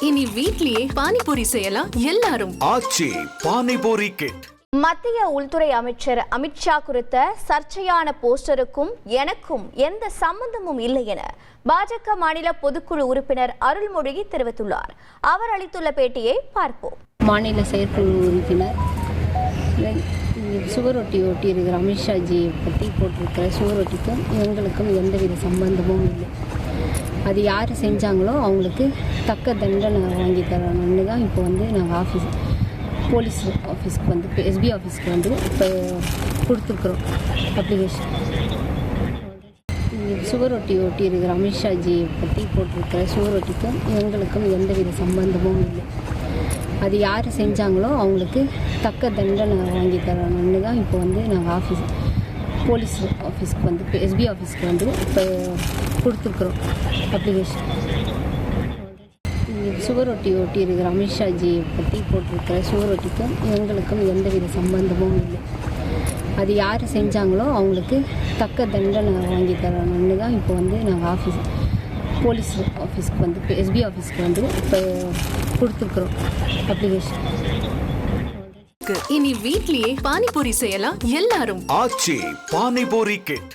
இனி வீட்லயே பானிபூரி செய்யலாம் எல்லாரும். ஆச்சி பானிபூரி கிட். மத்திய உள்துறை அமைச்சர் அமித்ஷா குறித்த சர்ச்சையான போஸ்டருக்கும் எனக்கும் எந்த சம்பந்தமும் இல்லை என பாஜக மாநில பொதுக்குழு உறுப்பினர் அருள்மொழி தெரிவித்துள்ளார். அவர் அளித்துள்ள பேட்டியை பார்ப்போம். மாநில செயற்குழு உறுப்பினர் சுவரொட்டி ஒட்டி இருக்கிற அமித்ஷாஜியை பற்றி போட்டிருக்கிற சுவரொட்டிக்கும் எங்களுக்கும் எந்தவித சம்பந்தமும் இல்லை. அது யார் செஞ்சாங்களோ அவங்களுக்கு தக்க தண்டனை வாங்கி தரணும்னு தான் இப்போ நாங்கள் போலீஸ் ஆஃபீஸ்க்கு எஸ்பி ஆஃபீஸ்க்கு இப்போ கொடுத்துருக்குறோம் அப்ளிகேஷன். சுவரொட்டி ஒட்டி இருக்கிற அமித்ஷாஜியை பற்றி போட்டிருக்கிற சுவரொட்டிக்கும் எங்களுக்கும் எந்தவித சம்பந்தமும் இல்லை. அது யார் செஞ்சாங்களோ அவங்களுக்கு தக்க தண்டனை வாங்கி தரணும்னு தான் இப்போ நாங்கள் போலீஸ் ஆஃபீஸ்க்கு எஸ்பி ஆஃபீஸ்க்கு இப்போ கொடுத்துருக்குறோம் அப்ளிகேஷன். சுவரொட்டி ஒட்டி இருக்கிற அமித்ஷாஜியை பற்றி போட்டிருக்கிற சுவரொட்டிக்கும் எங்களுக்கும் எந்தவித சம்பந்தமும் இல்லை. அது யார் செஞ்சாங்களோ அவங்களுக்கு தக்க தண்டனை வாங்கி தரணும்னு தான் இப்போ நாங்கள் போலீஸ் ஆஃபீஸ்க்கு எஸ்பி ஆஃபீஸ்க்கு இப்போ கொடுத்துருக்குறோம் அப்ளிகேஷன். இனி வீட்லயே பானிபூரி செய்யலாம் எல்லாரும். ஆச்சி பானிபூரி கிட்.